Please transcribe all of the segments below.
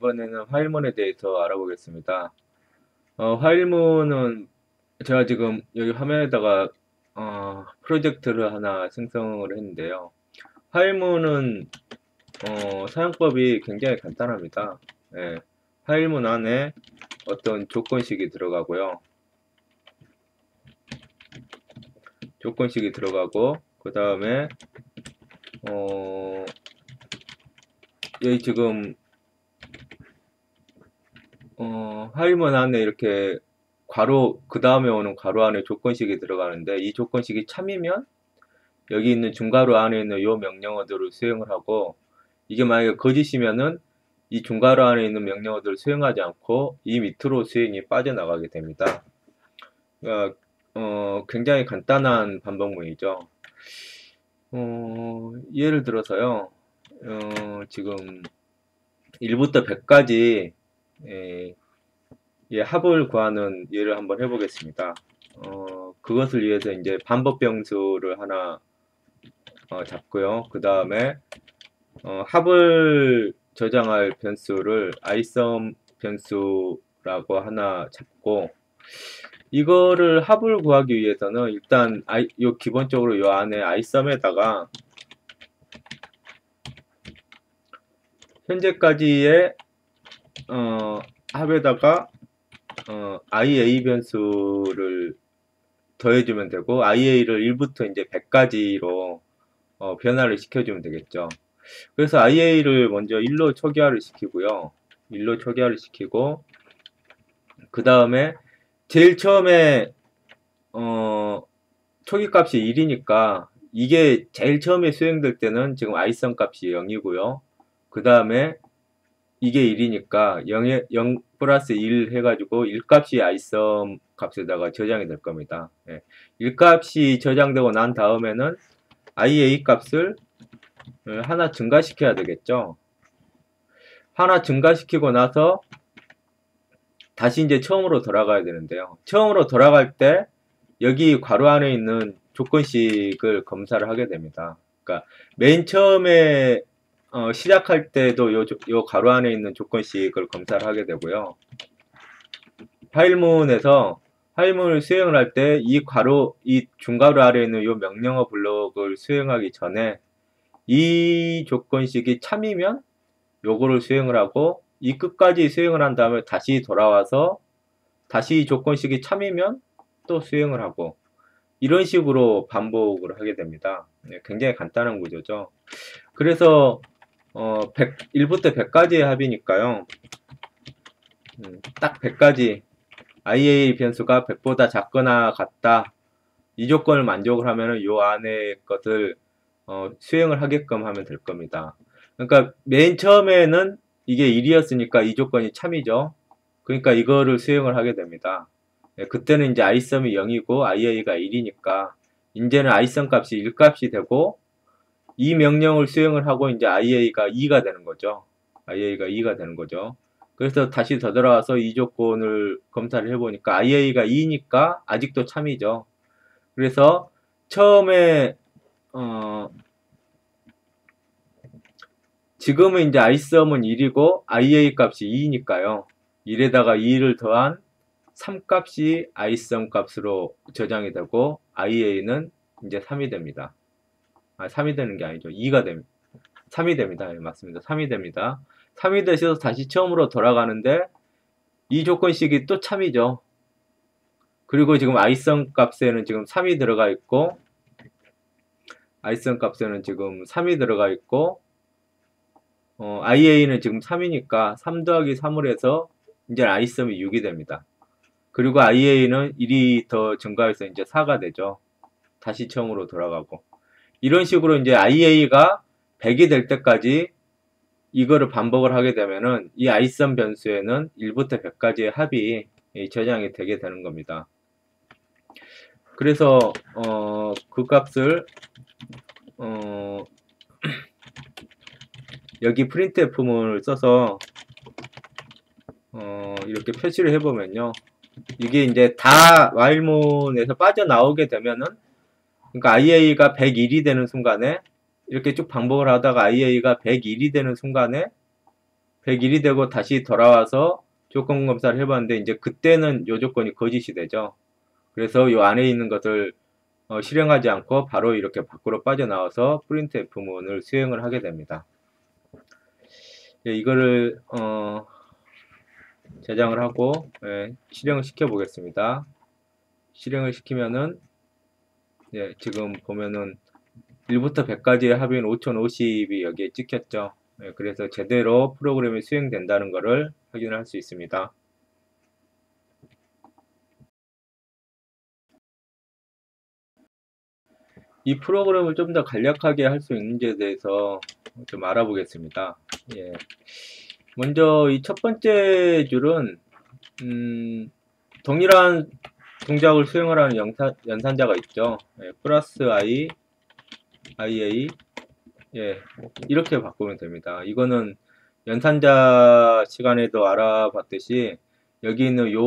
이번에는 화일문에 대해서 알아보겠습니다. 화일문은 제가 지금 여기 화면에다가 프로젝트를 하나 생성을 했는데요. 화일문은 사용법이 굉장히 간단합니다. 예, 화일문 안에 어떤 조건식이 들어가고요. 조건식이 들어가고 그 다음에 여기 지금 화일문 안에 이렇게 괄호 그 다음에 오는 괄호 안에 조건식이 들어가는데 이 조건식이 참이면 여기 있는 중괄호 안에 있는 이 명령어들을 수행을 하고 이게 만약에 거짓이면은 이 중괄호 안에 있는 명령어들을 수행하지 않고 이 밑으로 수행이 빠져나가게 됩니다. 그러니까 굉장히 간단한 반복문이죠. 예를 들어서요. 지금 1부터 100까지 합을 구하는 예를 한번 해보겠습니다. 그것을 위해서 이제 반복 변수를 하나 잡고요. 그 다음에 합을 저장할 변수를 isum 변수라고 하나 잡고 이거를 합을 구하기 위해서는 일단 요 기본적으로 요 안에 isum에다가 현재까지의 합에다가 ia 변수를 더해주면 되고 ia를 1부터 이제 100까지로 변화를 시켜주면 되겠죠. 그래서 ia를 먼저 1로 초기화를 시키고요. 1로 초기화를 시키고 그 다음에 제일 처음에 초기 값이 1이니까 이게 제일 처음에 수행될 때는 지금 isum 값이 0이고요. 그 다음에 이게 1이니까 0 플러스 1 해가지고 1값이 isum 값에다가 저장이 될 겁니다. 1값이 저장되고 난 다음에는 ia 값을 하나 증가시켜야 되겠죠. 하나 증가시키고 나서 다시 이제 처음으로 돌아가야 되는데요. 처음으로 돌아갈 때 여기 괄호 안에 있는 조건식을 검사를 하게 됩니다. 그러니까 맨 처음에 시작할 때도 요 괄호 안에 있는 조건식을 검사를 하게 되고요. 화일문에서 화일문을 수행을 할 때 이 중괄호 아래에 있는 요 명령어 블록을 수행하기 전에 이 조건식이 참이면 요거를 수행을 하고 이 끝까지 수행을 한 다음에 다시 돌아와서 다시 이 조건식이 참이면 또 수행을 하고 이런 식으로 반복을 하게 됩니다. 굉장히 간단한 구조죠. 그래서 1부터 100까지의 합이니까요. 딱 100까지 ia 변수가 100보다 작거나 같다. 이 조건을 만족을 하면은 요 안에 것을 수행을 하게끔 하면 될 겁니다. 그러니까 맨 처음에는 이게 1이었으니까 이 조건이 참이죠. 그러니까 이거를 수행을 하게 됩니다. 그때는 이제 isum이 0이고 ia가 1이니까 이제는 isum 값이 1값이 되고 이 명령을 수행을 하고 이제 ia가 2가 되는 거죠. ia가 2가 되는 거죠. 그래서 다시 더 들어와서 이 조건을 검사를 해보니까 ia가 2니까 아직도 참이죠. 그래서 처음에 지금은 이제 isum은 1이고 ia 값이 2니까요. 1에다가 2를 더한 3값이 isum 값으로 저장이 되고 ia는 이제 3이 됩니다. 3이 되는 게 아니죠. 2가 됩니다. 3이 됩니다. 네, 맞습니다. 3이 됩니다. 3이 되셔서 다시 처음으로 돌아가는데 이 조건식이 또 참이죠. 그리고 지금 isum 값에는 지금 3이 들어가 있고 isum 값에는 지금 3이 들어가 있고 ia는 지금 3이니까 3 더하기 3을 해서 이제 isum이 6이 됩니다. 그리고 ia는 1이 더 증가해서 이제 4가 되죠. 다시 처음으로 돌아가고 이런 식으로 이제 ia가 100이 될 때까지 이거를 반복을 하게 되면은 이 isum 변수에는 1부터 100까지의 합이 저장이 되게 되는 겁니다. 그래서 그 값을 여기 printf문을 써서 이렇게 표시를 해보면요. 이게 이제 다 while문에서 빠져나오게 되면은 그러니까 ia가 101이 되는 순간에 이렇게 쭉 반복을 하다가 ia가 101이 되는 순간에 101이 되고 다시 돌아와서 조건 검사를 해봤는데 이제 그때는 요 조건이 거짓이 되죠. 그래서 요 안에 있는 것을 실행하지 않고 바로 이렇게 밖으로 빠져나와서 printf문을 수행을 하게 됩니다. 예, 이거를 저장을 하고 실행을 시켜 보겠습니다. 실행을 시키면은 예, 지금 보면은 1부터 100까지의 합인 5050이 여기에 찍혔죠. 예, 그래서 제대로 프로그램이 수행된다는 것을 확인할 수 있습니다. 이 프로그램을 좀 더 간략하게 할 수 있는지에 대해서 좀 알아보겠습니다. 예. 먼저 이 첫 번째 줄은 동일한 동작을 수행을 하는 연산자가 있죠. 예, 플러스 i, ia, 예, 이렇게 바꾸면 됩니다. 이거는 연산자 시간에도 알아봤듯이 여기 있는 요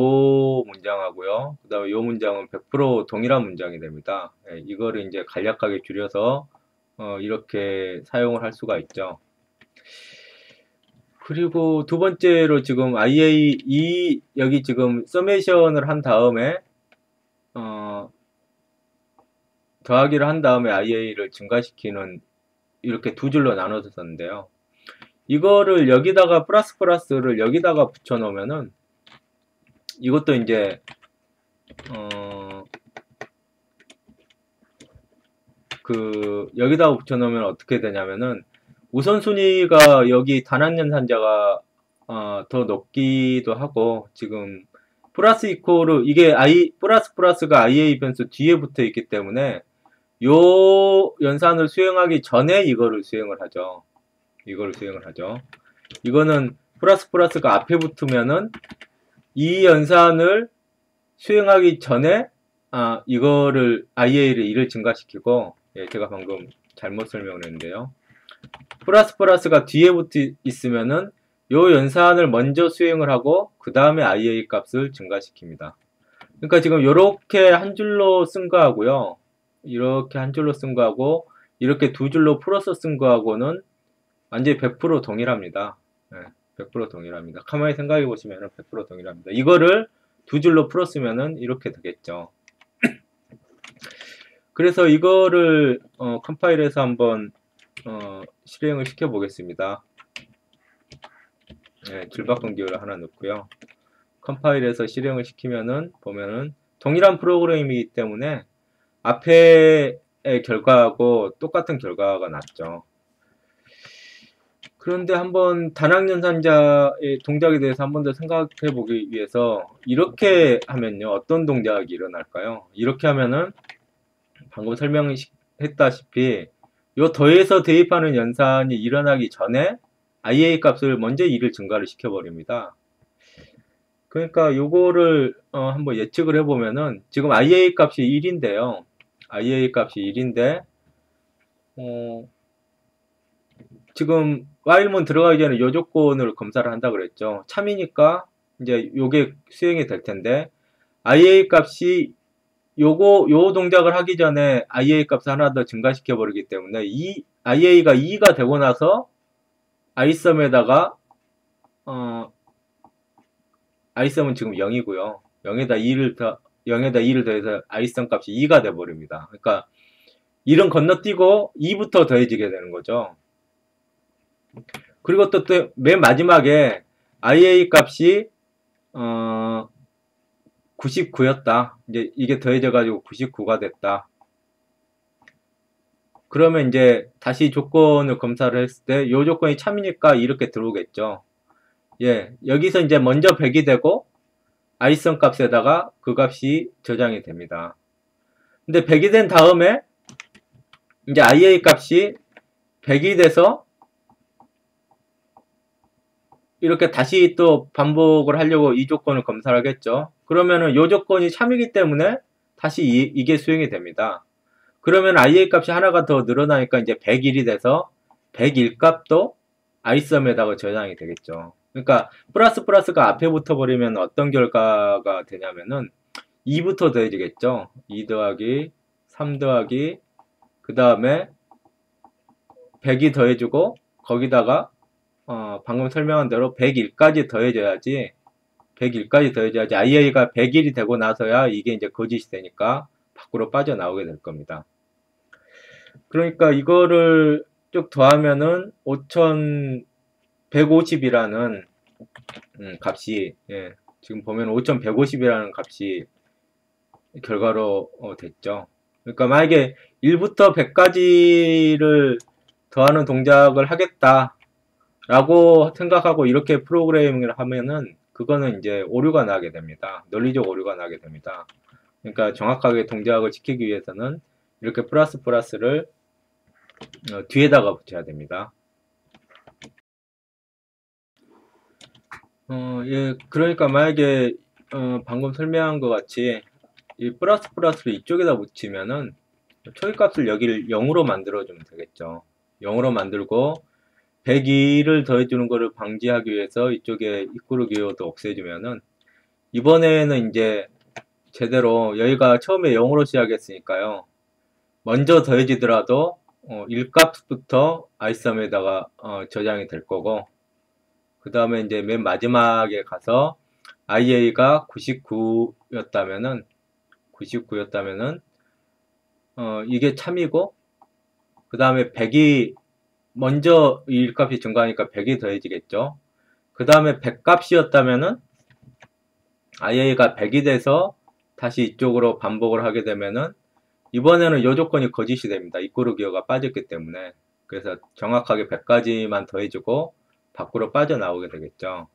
문장하고요. 그 다음에 요 문장은 100% 동일한 문장이 됩니다. 예, 이거를 이제 간략하게 줄여서 이렇게 사용을 할 수가 있죠. 그리고 두 번째로 지금 IA 여기 지금 서메이션을 한 다음에 더하기를 한 다음에 IA를 증가시키는 이렇게 두 줄로 나눠서 썼는데요. 이거를 여기다가 플러스를 여기다가 붙여 놓으면은 이것도 이제 여기다가 붙여 놓으면 어떻게 되냐면은 우선순위가 여기 단학연산자가 더 높기도 하고 지금 플러스 이코르 이게 플러스가 IA 변수 뒤에 붙어 있기 때문에 요 연산을 수행하기 전에 이거를 수행을 하죠. 이거는 플러스가 앞에 붙으면은 이 연산을 수행하기 전에 이거를 IA를 1을 증가시키고 예, 제가 방금 잘못 설명을 했는데요. 플러스가 뒤에 붙어 있으면은 요 연산을 먼저 수행을 하고 그 다음에 IA 값을 증가시킵니다. 그러니까 지금 이렇게 한 줄로 쓴 거하고요. 이렇게 한 줄로 쓴 거하고 이렇게 두 줄로 풀어서 쓴 거하고는 완전히 100% 동일합니다. 네, 100% 동일합니다. 가만히 생각해 보시면 100% 동일합니다. 이거를 두 줄로 풀었으면 이렇게 되겠죠. 그래서 이거를 컴파일해서 한번 실행을 시켜 보겠습니다. 네, 줄바꿈 기호를 하나 넣고요. 컴파일해서 실행을 시키면은 보면은 동일한 프로그램이기 때문에 앞에의 결과하고 똑같은 결과가 났죠. 그런데 한번 단학연산자의 동작에 대해서 한 번 더 생각해 보기 위해서 이렇게 하면요 어떤 동작이 일어날까요? 이렇게 하면은 방금 설명했다시피 요 더해서 대입하는 연산이 일어나기 전에 IA 값을 먼저 1을 증가를 시켜버립니다. 그러니까 요거를 한번 예측을 해보면은 지금 IA 값이 1인데요. IA 값이 1인데 지금 while문 들어가기 전에 요 조건을 검사를 한다 그랬죠. 참이니까 이제 요게 수행이 될 텐데 IA 값이 요 동작을 하기 전에 IA 값을 하나 더 증가시켜 버리기 때문에 이 IA가 2가 되고 나서 isum에다가 isum은 지금 0이고요. 0에다 2를 더해서 isum 값이 2가 돼 버립니다. 그러니까 1은 건너뛰고 2부터 더해지게 되는 거죠. 그리고 또 맨 마지막에 IA 값이 99였다. 이제 이게 더해져 가지고 99가 됐다. 그러면 이제 다시 조건을 검사를 했을 때 이 조건이 참이니까 이렇게 들어오겠죠. 예, 여기서 이제 먼저 100이 되고 isum 값에다가 그 값이 저장이 됩니다. 근데 100이 된 다음에 이제 IA 값이 100이 돼서 이렇게 다시 또 반복을 하려고 이 조건을 검사를 하겠죠. 그러면은 이 조건이 참이기 때문에 다시 이게 수행이 됩니다. 그러면 IA 값이 하나가 더 늘어나니까 이제 101이 돼서 101 값도 isum에다가 저장이 되겠죠. 그러니까 플러스가 앞에 붙어버리면 어떤 결과가 되냐면은 2부터 더해지겠죠. 2 더하기 3 더하기 그 다음에 100이 더해주고 거기다가 방금 설명한 대로 101까지 더해져야지 101까지 더해져야지 IA가 100일이 되고 나서야 이게 이제 거짓이 되니까 밖으로 빠져나오게 될 겁니다. 그러니까 이거를 쭉 더하면은 5150이라는 값이 지금 보면 5150이라는 값이 결과로 됐죠. 그러니까 만약에 1부터 100까지를 더하는 동작을 하겠다 라고 생각하고 이렇게 프로그래밍을 하면은 그거는 이제 오류가 나게 됩니다. 논리적 오류가 나게 됩니다. 그러니까 정확하게 동작을 시키기 위해서는 이렇게 플러스를 뒤에다가 붙여야 됩니다. 예, 그러니까 만약에 방금 설명한 것 같이 이 플러스를 이쪽에다 붙이면은 초기값을 여기를 0으로 만들어주면 되겠죠. 0으로 만들고 102를 더해주는 것을 방지하기 위해서 이쪽에 이꾸르 기호도 없애주면은 이번에는 이제 제대로 여기가 처음에 0으로 시작했으니까요. 먼저 더해지더라도 1값부터 iSum에다가 저장이 될 거고 그 다음에 이제 맨 마지막에 가서 IA가 99였다면은 이게 참이고 그 다음에 100이 먼저 1값이 증가하니까 100이 더해지겠죠. 그 다음에 100값이었다면은 IA가 100이 돼서 다시 이쪽으로 반복을 하게 되면은 이번에는 이 조건이 거짓이 됩니다. 이꾸르 기호가 빠졌기 때문에. 그래서 정확하게 100까지만 더해주고 밖으로 빠져나오게 되겠죠.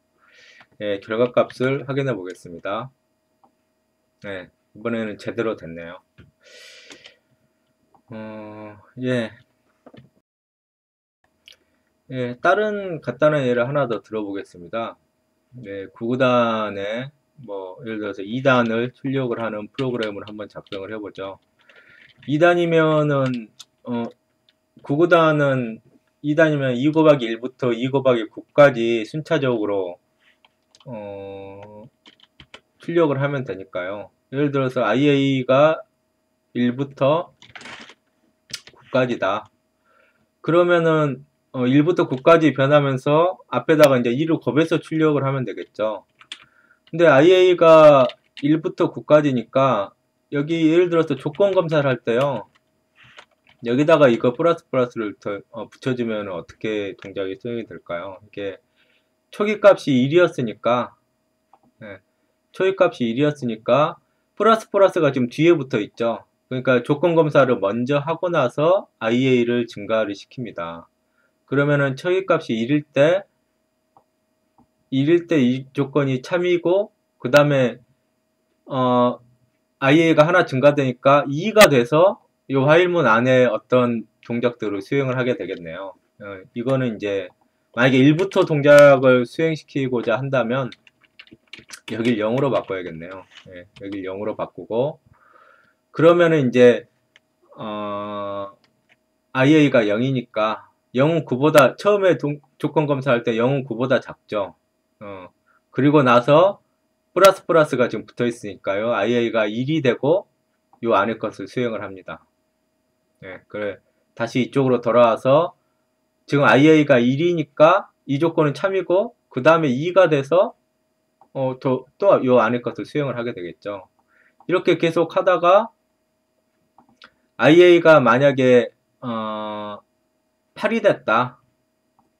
예, 결과값을 확인해 보겠습니다. 네, 이번에는 제대로 됐네요. 예. 예, 다른 간단한 예를 하나 더 들어보겠습니다. 네, 구구단에 뭐 예를 들어서 2단을 출력을 하는 프로그램을 한번 작성을 해보죠. 2단이면은 9구단은 2단이면 2 곱하기 1부터 2 곱하기 9까지 순차적으로 출력을 하면 되니까요. 예를 들어서 IA가 1부터 9까지다. 그러면은 1부터 9까지 변하면서 앞에다가 이제 2를 곱해서 출력을 하면 되겠죠. 근데 IA가 1부터 9까지니까 여기 예를 들어서 조건 검사를 할 때요. 여기다가 이거 플러스를 붙여주면 어떻게 동작이 수행이 될까요? 이게 초기값이 1이었으니까 초기값이 1이었으니까 플러스가 지금 뒤에 붙어 있죠. 그러니까 조건 검사를 먼저 하고 나서 IA를 증가를 시킵니다. 그러면은 초기값이 1일 때 이 조건이 참이고 그 다음에 IA가 하나 증가되니까 2가 돼서 이 화일문 안에 어떤 동작들을 수행을 하게 되겠네요. 이거는 이제 만약에 1부터 동작을 수행시키고자 한다면 여길 0으로 바꿔야겠네요. 예, 여길 0으로 바꾸고 그러면은 이제 IA가 0이니까 0은 9보다 처음에 조건 검사할 때 0은 9보다 작죠. 그리고 나서 플러스가 지금 붙어 있으니까요. IA가 1이 되고 요 안에 것을 수행을 합니다. 예, 그래. 다시 이쪽으로 돌아와서 지금 IA가 1이니까 이 조건은 참이고 그 다음에 2가 돼서 또 요 안에 것을 수행을 하게 되겠죠. 이렇게 계속 하다가 IA가 만약에 8이 됐다.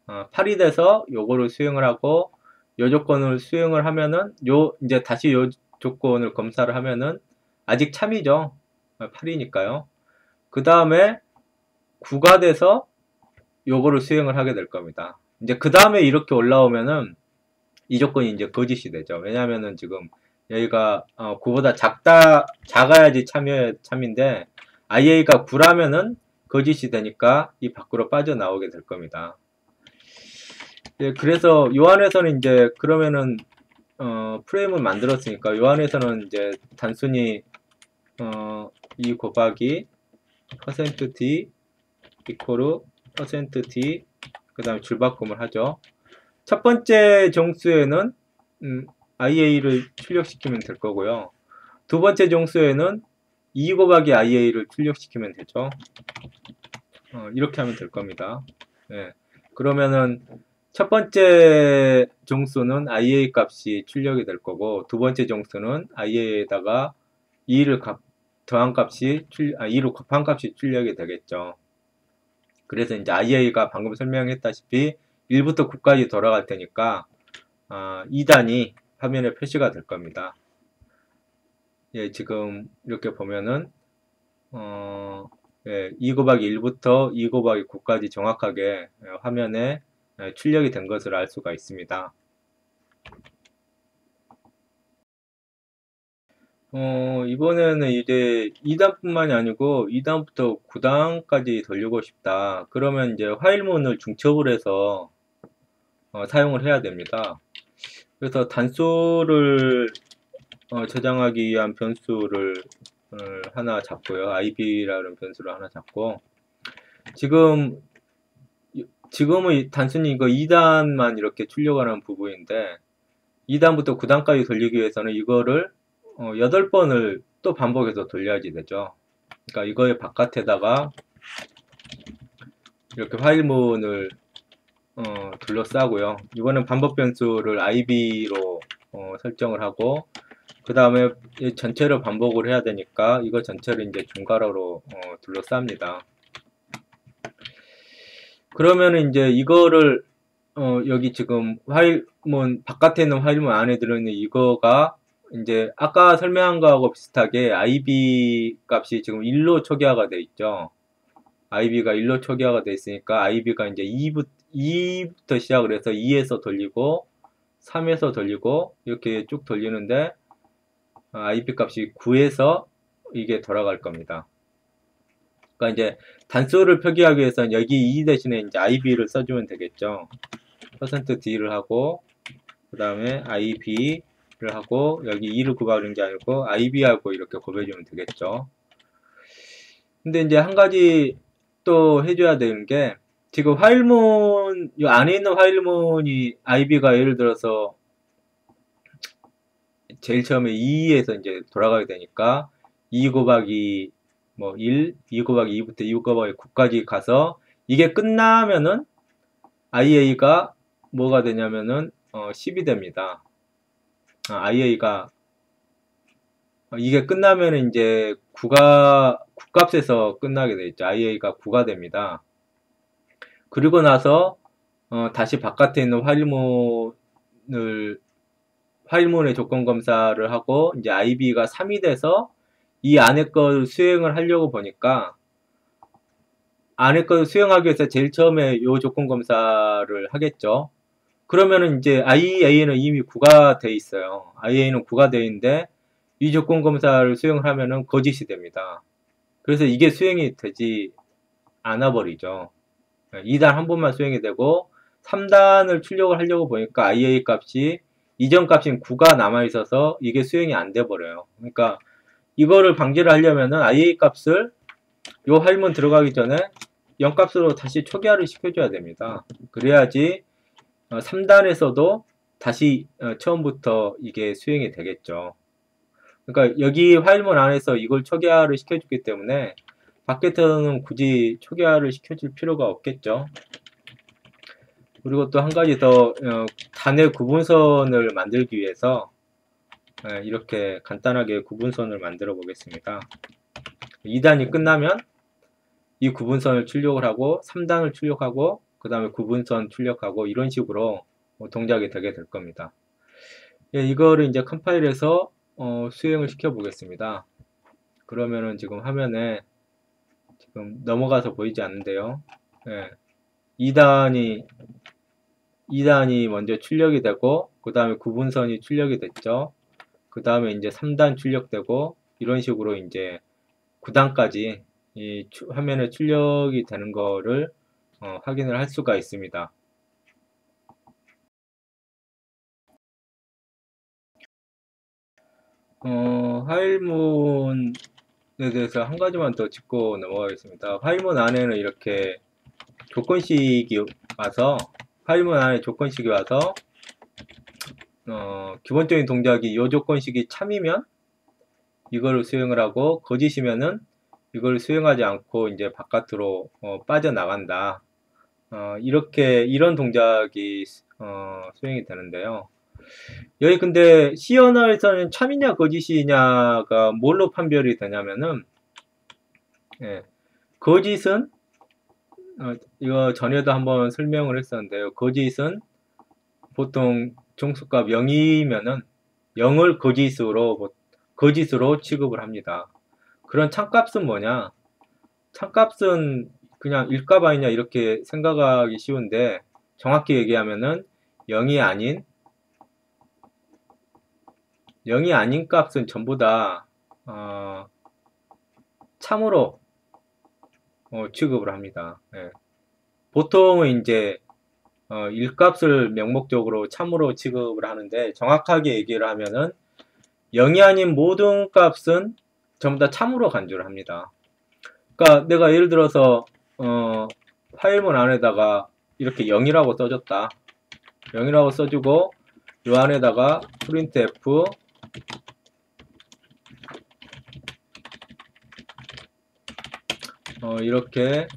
8이 돼서 요거를 수행을 하고 요 조건을 수행을 하면은 이제 다시 요 조건을 검사를 하면은 아직 참이죠. 8이니까요. 그 다음에 9가 돼서 요거를 수행을 하게 될 겁니다. 이제 그 다음에 이렇게 올라오면은 이 조건이 이제 거짓이 되죠. 왜냐면은 지금 여기가 9보다 작아야지 참인데 IA가 9라면은 거짓이 되니까 이 밖으로 빠져나오게 될 겁니다. 예, 그래서 요 안에서는 이제 그러면은 프레임을 만들었으니까 요 안에서는 이제 단순히 2 곱하기 %d 이코르 %d 그 다음에 줄바꿈을 하죠. 첫 번째 정수에는 IA를 출력시키면 될 거고요. 두 번째 정수에는 2 곱하기 IA를 출력시키면 되죠. 이렇게 하면 될 겁니다. 예. 그러면은 첫 번째 정수는 IA 값이 출력이 될 거고, 두 번째 정수는 IA에다가 2를 더한 값이 2로 곱한 값이 출력이 되겠죠. 그래서 이제 IA가 방금 설명했다시피 1부터 9까지 돌아갈 테니까 2단이 화면에 표시가 될 겁니다. 예, 지금 이렇게 보면은 2 곱하기 1부터 2 곱하기 9까지 정확하게 화면에 출력이 된 것을 알 수가 있습니다. 이번에는 이제 2단뿐만이 아니고 2단부터 9단까지 돌리고 싶다. 그러면 이제 화일문을 중첩을 해서 사용을 해야 됩니다. 그래서 단수를 저장하기 위한 변수를 하나 잡고요. ib라는 변수를 하나 잡고 지금은 단순히 이거 2단만 이렇게 출력하는 부분인데 2단부터 9단까지 돌리기 위해서는 이거를 8번을 또 반복해서 돌려야지 되죠. 그러니까 이거의 바깥에다가 이렇게 화일문을 둘러싸고요. 이거는 반복 변수를 ib로 설정을 하고 그 다음에 전체를 반복을 해야 되니까 이거 전체를 이제 중괄호로 둘러쌉니다. 그러면은 이제 이거를 여기 지금 화일문 바깥에 있는 화일문 안에 들어있는 이거가 이제 아까 설명한 거하고 비슷하게 IB 값이 지금 1로 초기화가 돼 있죠. IB가 1로 초기화가 돼 있으니까 IB가 이제 2부터 시작을 해서 2에서 돌리고 3에서 돌리고 이렇게 쭉 돌리는데 IB 값이 9에서 이게 돌아갈 겁니다. 그러니까 이제 단수를 표기하기 위해서는 여기 2 대신에 이제 IB를 써주면 되겠죠. %D를 하고 그 다음에 IB를 하고 여기 2를 곱하는 게 아니고 IB하고 이렇게 곱해주면 되겠죠. 근데 이제 한 가지 또 해줘야 되는 게 지금 화일문 이 안에 있는 화일문이 IB가 예를 들어서 제일 처음에 2에서 이제 돌아가게 되니까 2 곱하기 뭐 1, 2 곱하기 2부터 2 곱하기 9까지 가서 이게 끝나면은 IA가 뭐가 되냐면은 10이 됩니다. IA가 이게 끝나면은 이제 9값에서 끝나게 돼 있죠. IA가 9가 됩니다. 그리고 나서 다시 바깥에 있는 화일문의 조건 검사를 하고 이제 IB가 3이 돼서 이 안에 걸 수행을 하려고 보니까 안에 걸 수행하기 위해서 제일 처음에 이 조건 검사를 하겠죠. 그러면은 이제 IA는 이미 9가 돼 있어요. IA는 9가 돼 있는데 이 조건 검사를 수행을 하면은 거짓이 됩니다. 그래서 이게 수행이 되지 않아 버리죠. 2단 한 번만 수행이 되고 3단을 출력을 하려고 보니까 IA 값이 이전 값인 9가 남아 있어서 이게 수행이 안 돼 버려요. 그러니까 이거를 방지를 하려면은 IA 값을 요 할문 들어가기 전에 0값으로 다시 초기화를 시켜줘야 됩니다. 그래야지 3단에서도 다시 처음부터 이게 수행이 되겠죠. 그러니까 여기 화일문 안에서 이걸 초기화를 시켜주기 때문에 밖에서는 굳이 초기화를 시켜줄 필요가 없겠죠. 그리고 또 한 가지 더 단의 구분선을 만들기 위해서 이렇게 간단하게 구분선을 만들어 보겠습니다. 2단이 끝나면 이 구분선을 출력을 하고 3단을 출력하고 그 다음에 구분선 출력하고 이런 식으로 동작이 되게 될 겁니다. 예, 이거를 이제 컴파일해서 수행을 시켜 보겠습니다. 그러면은 지금 화면에 지금 넘어가서 보이지 않는데요. 예, 2단이 먼저 출력이 되고 그 다음에 구분선이 출력이 됐죠. 그 다음에 이제 3단 출력되고 이런 식으로 이제 9단까지 이 화면에 출력이 되는 거를 확인을 할 수가 있습니다. 화일문에 대해서 한 가지만 더 짚고 넘어가겠습니다. 화일문 안에는 이렇게 조건식이 와서 화일문 안에 조건식이 와서 기본적인 동작이 이 조건식이 참이면 이거를 수행을 하고 거짓이면은 이걸 수행하지 않고 이제 바깥으로 빠져나간다. 이런 동작이 수행이 되는데요. 여기 근데 C 언어에서는 참이냐 거짓이냐가 뭘로 판별이 되냐면은, 예, 거짓은 이거 전에도 한번 설명을 했었는데요. 거짓은 보통 정수값 0이면은 0을 거짓으로 취급을 합니다. 그런 참값은 뭐냐? 참값은 그냥 일값 아니냐 이렇게 생각하기 쉬운데, 정확히 얘기하면은 0이 아닌 0이 아닌 값은 전부 다 참으로 취급을 합니다. 예. 보통은 이제 일값을 명목적으로 참으로 취급을 하는데, 정확하게 얘기를 하면은 0이 아닌 모든 값은 전부 다 참으로 간주를 합니다. 그러니까 내가 예를 들어서 파일문 안에다가 이렇게 0이라고 써줬다. 0이라고 써주고 요 안에다가 printf 이렇게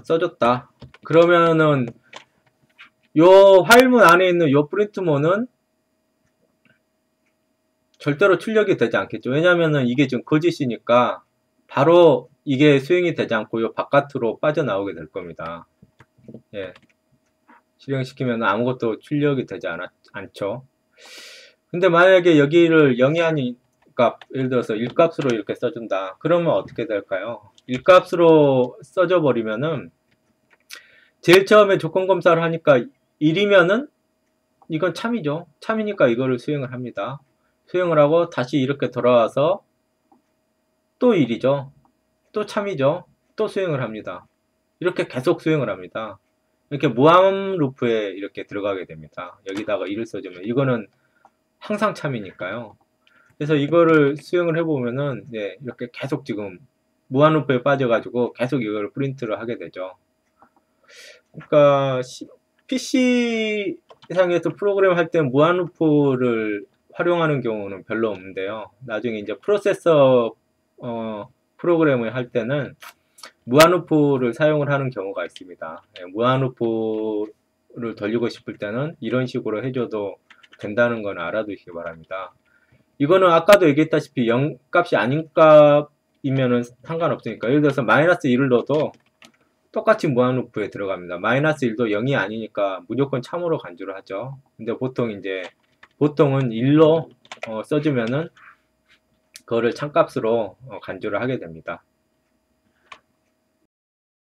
써줬다. 그러면은 요 파일문 안에 있는 요 프린트문은 절대로 출력이 되지 않겠죠. 왜냐면은 이게 지금 거짓이니까 바로 이게 수행이 되지 않고 요 바깥으로 빠져나오게 될 겁니다. 예. 실행시키면 아무것도 출력이 되지 않죠. 근데 만약에 여기를 0이 아닌 값, 예를 들어서 1값으로 이렇게 써준다. 그러면 어떻게 될까요? 1값으로 써줘 버리면은 제일 처음에 조건 검사를 하니까 1이면은 이건 참이죠. 참이니까 이거를 수행을 합니다. 수행을 하고 다시 이렇게 돌아와서 또 1이죠. 또 참이죠. 또 수행을 합니다. 이렇게 계속 수행을 합니다. 이렇게 무한 루프에 이렇게 들어가게 됩니다. 여기다가 1을 써주면 이거는 항상 참이니까요. 그래서 이거를 수행을 해보면은 네, 이렇게 계속 지금 무한 루프에 빠져가지고 계속 이걸 프린트를 하게 되죠. 그러니까 PC 상에서 프로그램 할 때 무한 루프를 활용하는 경우는 별로 없는데요. 나중에 이제 프로세서 프로그램을 할 때는 무한루프를 사용을 하는 경우가 있습니다. 예, 무한루프를 돌리고 싶을 때는 이런 식으로 해줘도 된다는 건 알아두시기 바랍니다. 이거는 아까도 얘기했다시피 0 값이 아닌 값이면은 상관없으니까, 예를 들어서 마이너스 1을 넣어도 똑같이 무한루프에 들어갑니다. 마이너스 1도 0이 아니니까 무조건 참으로 간주를 하죠. 근데 보통은 1로 써주면은 그거를 참값으로 간주를 하게 됩니다.